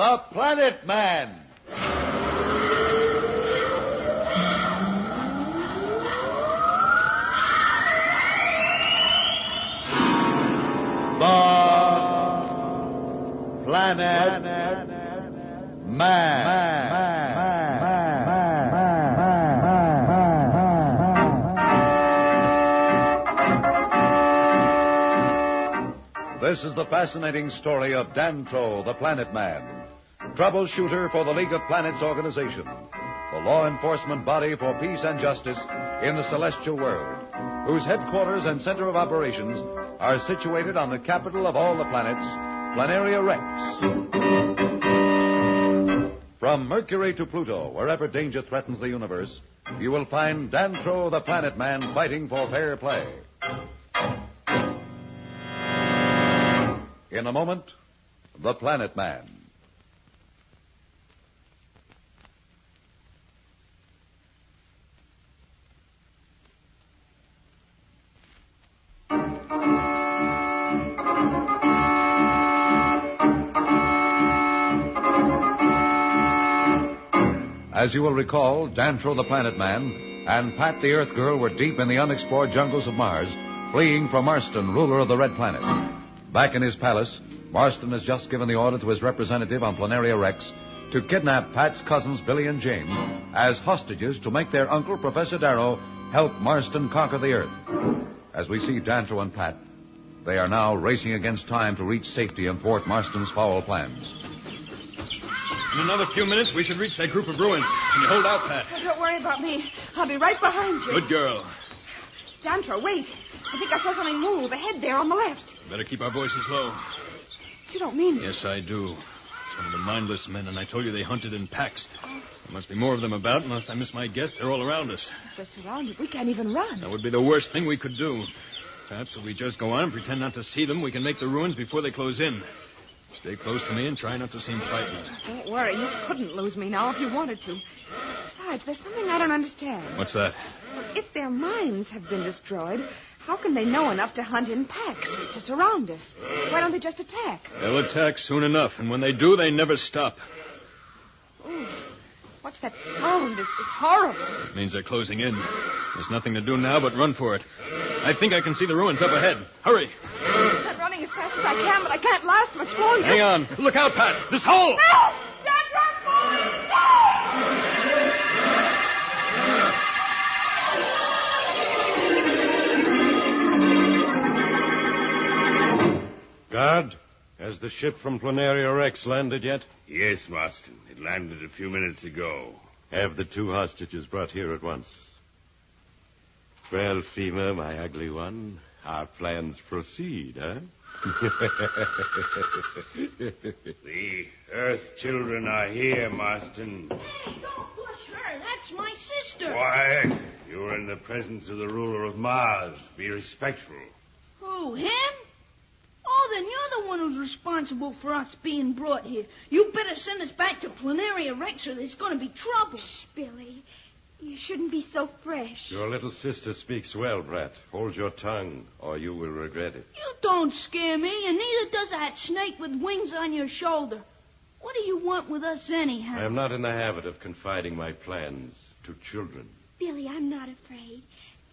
the Planet Man. The Planet Man. This is the fascinating story of Dantro, the Planet Man, troubleshooter for the League of Planets organization, the law enforcement body for peace and justice in the celestial world, whose headquarters and center of operations are situated on the capital of all the planets, Planeria Rex. From Mercury to Pluto, wherever danger threatens the universe, you will find Dantro, the Planet Man, fighting for fair play. In a moment, the Planet Man. As you will recall, Dantro the Planet Man and Pat the Earth Girl were deep in the unexplored jungles of Mars, fleeing from Marston, ruler of the Red Planet. Back in his palace, Marston has just given the order to his representative on Planeria Rex to kidnap Pat's cousins Billy and Jane as hostages to make their uncle, Professor Darrow, help Marston conquer the Earth. As we see Dantro and Pat, they are now racing against time to reach safety and thwart Marston's foul plans. In another few minutes, we should reach that group of ruins. Can you hold out, Pat? Oh, don't worry about me. I'll be right behind you. Good girl. Dantro, wait. I think I saw something move ahead there on the left. Better keep our voices low. You don't mean it? Yes, I do. It's one of the mindless men, and I told you they hunted in packs. There must be more of them about, unless I miss my guess. They're all around us. If we're surrounded, we can't even run. That would be the worst thing we could do. Perhaps if we just go on and pretend not to see them, we can make the ruins before they close in. Stay close to me and try not to seem frightened. Don't worry. You couldn't lose me now if you wanted to. Besides, there's something I don't understand. What's that? Well, if their minds have been destroyed, how can they know enough to hunt in packs, to surround us? Why don't they just attack? They'll attack soon enough, and when they do, they never stop. Ooh, what's that sound? It's horrible. It means they're closing in. There's nothing to do now but run for it. I think I can see the ruins up ahead. Hurry. I'm running as fast as I can, but I can't last much longer. Hang on. Look out, Pat. This hole! No! Dantro, no! Guard, has the ship from Planeria Rex landed yet? Yes, Marston. It landed a few minutes ago. Have the two hostages brought here at once. Well, Femur, my ugly one, our plans proceed, huh? The Earth children are here, Marston. Hey, don't push her. That's my sister. Quiet. You're in the presence of the ruler of Mars. Be respectful. Who, him? Oh, then you're the one who's responsible for us being brought here. You better send us back to Planeria Rex or there's going to be trouble. Shh, Billy. You shouldn't be so fresh. Your little sister speaks well, Brat. Hold your tongue, or you will regret it. You don't scare me, and neither does that snake with wings on your shoulder. What do you want with us anyhow? I am not in the habit of confiding my plans to children. Billy, I'm not afraid.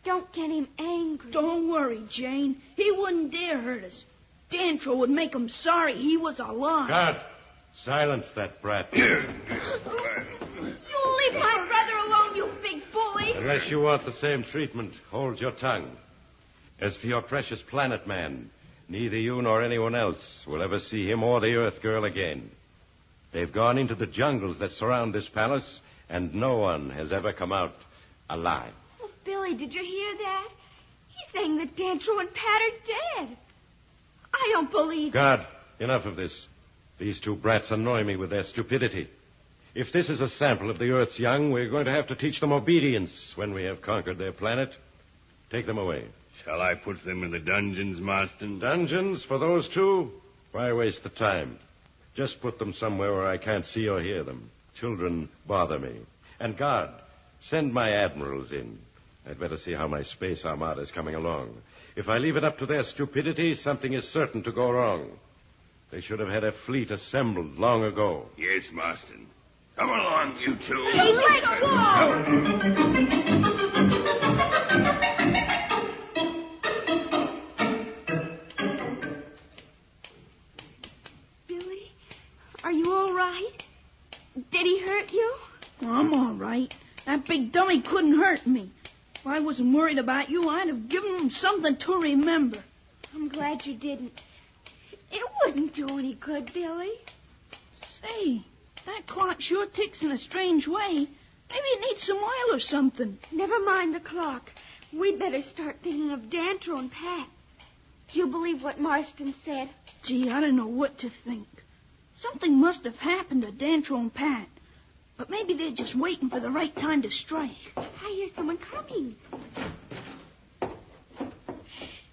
Don't get him angry. Don't worry, Jane. He wouldn't dare hurt us. Dantro would make him sorry he was alive. Guard! Silence that brat. You leave my brother alone, you big bully. Unless you want the same treatment, hold your tongue. As for your precious planet man, neither you nor anyone else will ever see him or the Earth Girl again. They've gone into the jungles that surround this palace, and no one has ever come out alive. Oh, Billy, did you hear that? He's saying that Dantro and Pat are dead. I don't believe it. Guard, enough of this. These two brats annoy me with their stupidity. If this is a sample of the Earth's young, we're going to have to teach them obedience when we have conquered their planet. Take them away. Shall I put them in the dungeons, Marston? Dungeons for those two? Why waste the time? Just put them somewhere where I can't see or hear them. Children bother me. And guard, send my admirals in. I'd better see how my space armada is coming along. If I leave it up to their stupidity, something is certain to go wrong. They should have had a fleet assembled long ago. Yes, Marston. Come along, you two. Hey, let's Billy, are you all right? Did he hurt you? go. I'm all right. That big dummy couldn't hurt me. If I wasn't worried about you, I'd have given him something to remember. I'm glad you didn't. It wouldn't do any good, Billy. Say, that clock sure ticks in a strange way. Maybe it needs some oil or something. Never mind the clock. We'd better start thinking of Dantro and Pat. Do you believe what Marston said? Gee, I don't know what to think. Something must have happened to Dantro and Pat. But maybe they're just waiting for the right time to strike. I hear someone coming.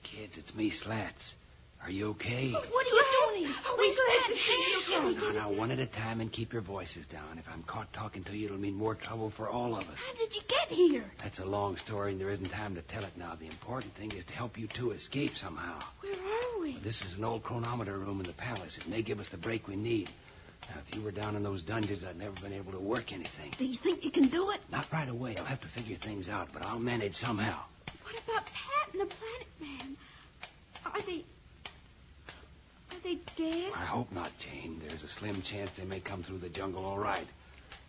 Kids, it's me, Slats. Are you okay? What are you doing here? We're glad to see you. Now, one at a time and keep your voices down. If I'm caught talking to you, it'll mean more trouble for all of us. How did you get here? That's a long story, and there isn't time to tell it now. The important thing is to help you two escape somehow. Where are we? This is an old chronometer room in the palace. It may give us the break we need. Now, if you were down in those dungeons, I'd never been able to work anything. Do you think you can do it? Not right away. I'll have to figure things out, but I'll manage somehow. What about Pat and the Planet Man? Are they dead? I hope not, Jane. There's a slim chance they may come through the jungle all right.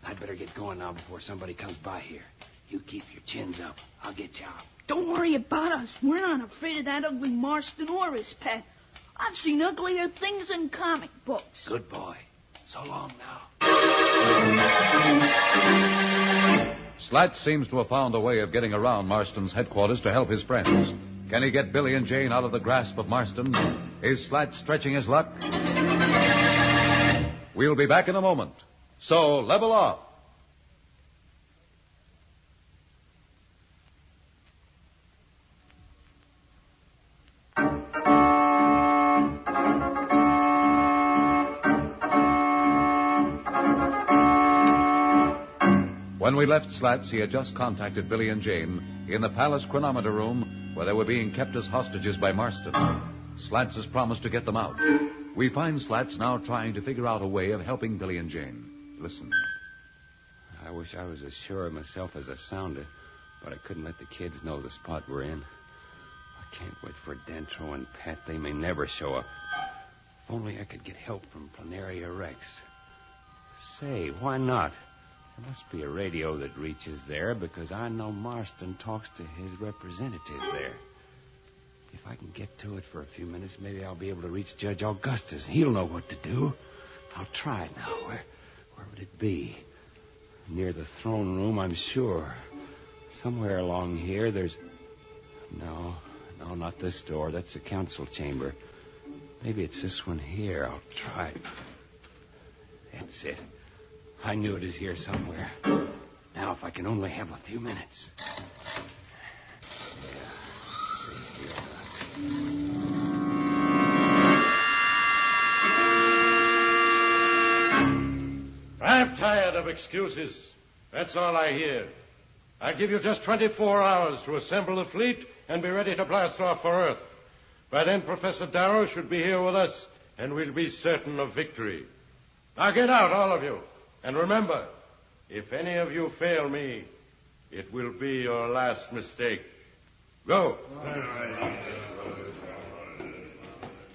I'd better get going now before somebody comes by here. You keep your chins up. I'll get you out. Don't worry about us. We're not afraid of that ugly Marston or his pet. I've seen uglier things in comic books. Good boy. So long now. Slats seems to have found a way of getting around Marston's headquarters to help his friends. Can he get Billy and Jane out of the grasp of Marston? Is Slats stretching his luck? We'll be back in a moment. So, level off. When we left Slats, he had just contacted Billy and Jane in the palace chronometer room where they were being kept as hostages by Marston. Slats has promised to get them out. We find Slats now trying to figure out a way of helping Billy and Jane. Listen. I wish I was as sure of myself as a sounder, but I couldn't let the kids know the spot we're in. I can't wait for Dantro and Pat. They may never show up. If only I could get help from Planeria Rex. Say, why not? There must be a radio that reaches there because I know Marston talks to his representative there. If I can get to it for a few minutes, maybe I'll be able to reach Judge Augustus. He'll know what to do. I'll try now. Where would it be? Near the throne room, I'm sure. Somewhere along here, there's... No, not this door. That's the council chamber. Maybe it's this one here. I'll try. That's it. I knew it was here somewhere. Now, if I can only have a few minutes. Yeah, let's see here. I'm tired of excuses. That's all I hear. I give you just 24 hours to assemble the fleet and be ready to blast off for Earth. By then, Professor Darrow should be here with us, and we'll be certain of victory. Now get out, all of you. And remember, if any of you fail me, it will be your last mistake. Go.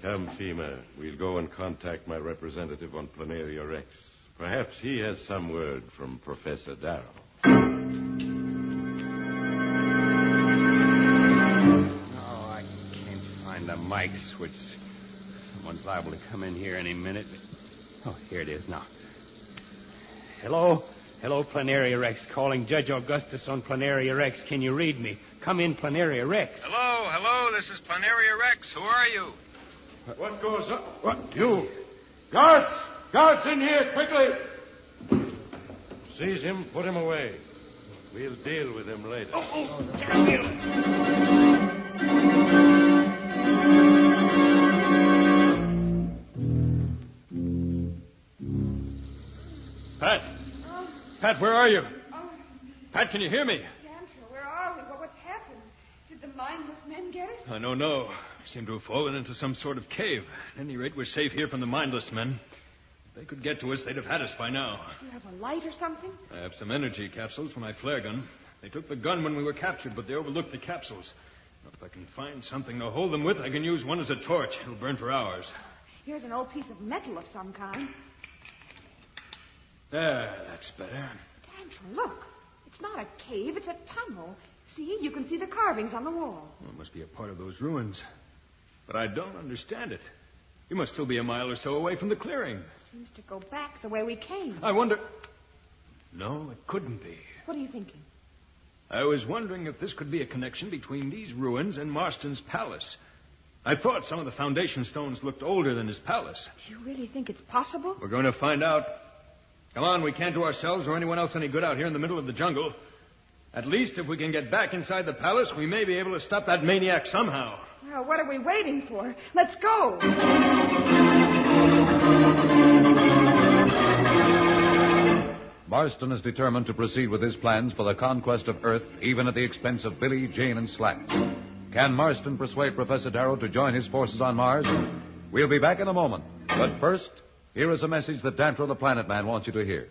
Come, Fema. We'll go and contact my representative on Planeria Rex. Perhaps he has some word from Professor Darrow. Oh, I can't find the mic switch. Someone's liable to come in here any minute. Oh, here it is now. Hello, Planeria Rex. Calling Judge Augustus on Planeria Rex. Can you read me? Come in, Planeria Rex. Hello, this is Planeria Rex. Who are you? What goes on? What? You? Guards in here, quickly! Seize him, put him away. We'll deal with him later. Pat, where are you? Pat, can you hear me? Dantro, where are we? What's happened? Did the mindless men get us? I don't know. We seem to have fallen into some sort of cave. At any rate, we're safe here from the mindless men. If they could get to us, they'd have had us by now. Do you have a light or something? I have some energy capsules for my flare gun. They took the gun when we were captured, but they overlooked the capsules. If I can find something to hold them with, I can use one as a torch. It'll burn for hours. Here's an old piece of metal of some kind. There, that's better. Dantro, look. It's not a cave, it's a tunnel. See, you can see the carvings on the wall. Well, it must be a part of those ruins. But I don't understand it. You must still be a mile or so away from the clearing. Seems to go back the way we came. I wonder... No, it couldn't be. What are you thinking? I was wondering if this could be a connection between these ruins and Marston's palace. I thought some of the foundation stones looked older than his palace. Do you really think it's possible? We're going to find out. Come on, we can't do ourselves or anyone else any good out here in the middle of the jungle. At least if we can get back inside the palace, we may be able to stop that maniac somehow. Well, what are we waiting for? Let's go. Marston is determined to proceed with his plans for the conquest of Earth, even at the expense of Billy, Jane, and Slats. Can Marston persuade Professor Darrow to join his forces on Mars? We'll be back in a moment. But first, here is a message that Dantro the Planet Man wants you to hear.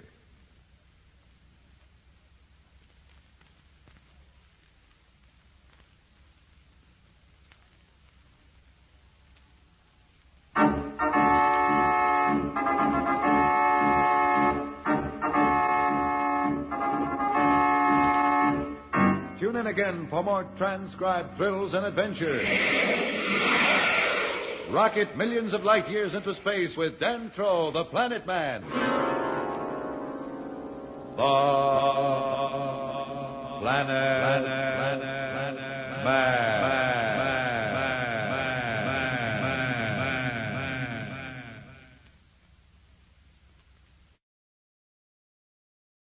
Tune in again for more transcribed thrills and adventures. Rocket millions of light years into space with Dantro, the Planet Man. The Planet Man.